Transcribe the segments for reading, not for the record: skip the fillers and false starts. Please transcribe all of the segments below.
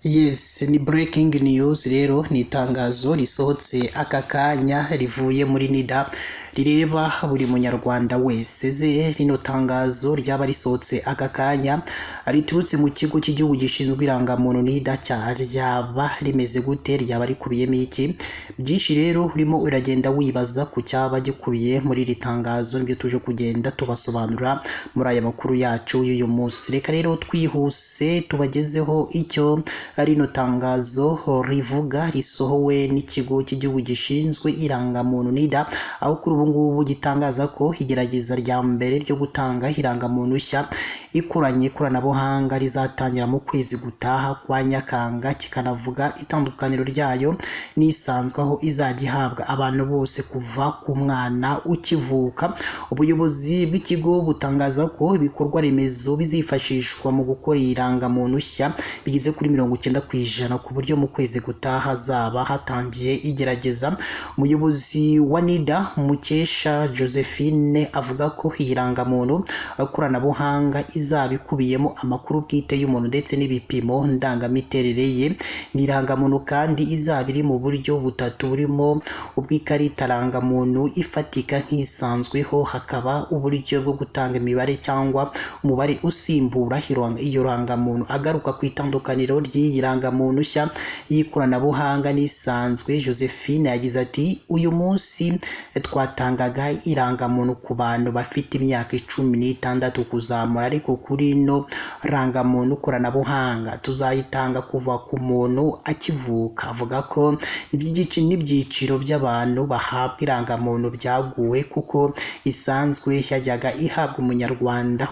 Yes, ni breaking news rero ni itangazo risohotse aka kanya rivuye muri NIDA rireba buri munyarwanda wese. Rino tangazo ryaba risohotse aka kanya riturutse mu kigo cy'igihugu gishinzwe irangamuntu NIDA ryaba rimeze gute, ryaba rikubiyemo iki? Byinshi rero urimo uragenda wibaza ku cyaba gikubiye muri iri tangazo, nibyo tuje kugenda tubasobanura muri aya makuru yacu y'uyu munsi. Reka rero twihuse tubagezeho icyo rino tangazo rivuga risohowe n'ikigo cy'igihugu gishinzwe irangamuntu NIDA, aho kuri ubu ngubu gitangaza ko igerageza rya mbere ryo gutanga irangamuntu nshya ikoranye ikoranabuhanga rizatangira mu kwezi gutaha kwa Nyakanga, kikanavuga itandukaniro ryayo n'isanzwe aho izajya ihabwa abantu bose kuva ku mwana ukivuka. Ubuyobozi bw'ikigo butangaza ko ibikorwa remezo bizifashishwa mu gukora irangamuntu nshya bigeze kuri 90% ku buryo mu kwezi gutaha hazaba hatangiye igerageza. Umuyobozi wa NIDA Mukesha Josephine avuga ko irangamuntu ikoranabuhanga izaba ikubiyemo amakuru bwite y'umuntu ndetse n'ibipimo ndangamiterere ye. Ni irangamuntu kandi izaba iri mu buryo butatu, burimo ubw'ikarita rangamuntu ifatika nk'isanzweho, hakaba uburyo bwo gutanga imibare cyangwa umubare usimbura iyo rangamuntu. Agaruka ku itandukaniro ry'iyi rangamuntu nshya y'ikoranabuhanga n'isanzwe, Josephine yagize ati uyu munsi twatangaga irangamuntu ku bantu bafite imyaka 16 kuzamura, ariko kuri no rangamuntu ikoranabuhanga tuzayitanga kuva ku muntu akivuka. Avuga ko n'ibyiciro by'abantu bahabwa irangamuntu byaguwe kuko isanzwe yajyaga ihabwa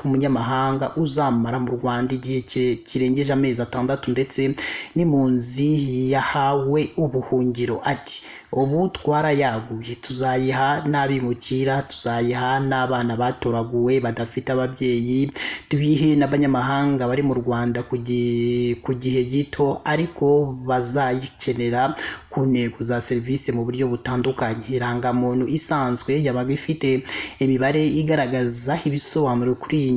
umunyamahanga uzamara mu Rwanda igihe kirengeje amezi 6 ndetse n'impunzi yahawe ubuhungiro. Ati ubu twarayaguye, tuzayiha n'abimukira, tuzayiha n'abana batoraguwe badafite ababyeyi, tubihe n'abanyamahanga bari mu Rwanda ku gihe gito ariko bazayikenera ku ntego za serivisi mu buryo butandukanye. Irangamuntu isanzwe yabaga ifite imibare igaragaza ibisobanuro kuri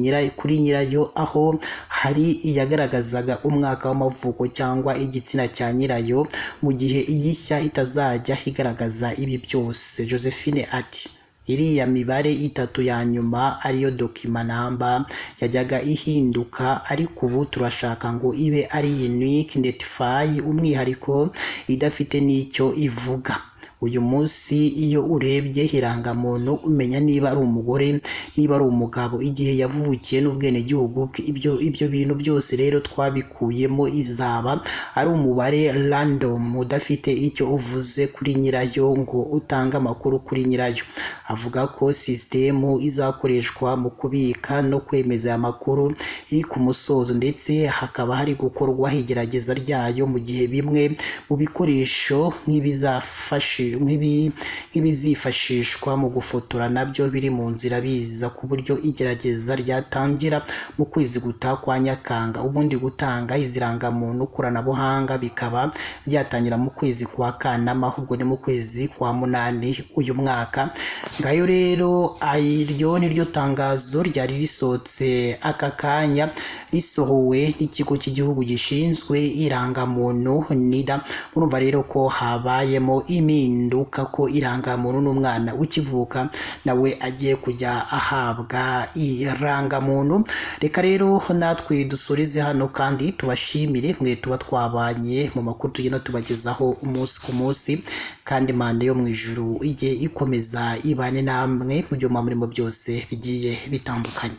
nyirayo, aho hari iyagaragazaga umwaka w'amavuko cyangwa igitsina cya nyirayo, mu gihe iyishya itazajya igaragaza ibi byose. Josephine ati iriya mibare itatu ya nyuma ariyo document number yajyaga ihinduka, ariko ubu turashaka ngo ibe ari unique identify, umwihariko idafite n'icyo ivuga. Uyu munsi iyo urebye irangamuntu umenya niba ari umugore, niba ari umugabo, igihe yavukiye n'ubwenegihugu bwe. Ibyo bintu byose rero twabikuyemo, izaba ari umubare random udafite icyo uvuze kuri nyirayo ngo utange amakuru kuri nyirayo. Avuga ko sisitemu izakoreshwa mu kubika no kwemeza aya makuru iri ku musozo, ndetse hakaba hari gukorwa igerageza ryayo mu gihe bimwe mu bikoresho nk'ibizifashishwa mu gufotora nabyo biri mu nzira biza, ku buryo igerageza ryatangira mu kwezi gutaha kwa Nyakanga. Ubundi gutanga izi rangamuntu ikoranabuhanga bikaba byatangira mu kwezi kwa Kanama, ahubwo ni mu kwezi kwa Munani uyu mwaka. Ngayo rero iryo ni ryo tangazo ryari risohotse aka kanya, risohowe n'ikigo cy'igihugu gishinzwe irangamuntu NIDA. Murumva rero ko habayemo impinduka, ko irangamuntu n'umwana ukivuka nawe agiye kujya ahabwa irangamuntu. Reka rero natwe dusoreze hano, kandi tubashimire mwe tuba twabanye mu makuru tugenda tubagezaho umunsi ku munsi, kandi Imana yo mu ijuru ijye ikomeza ibane namwe mu byo murimo byose bigiye bitandukanye.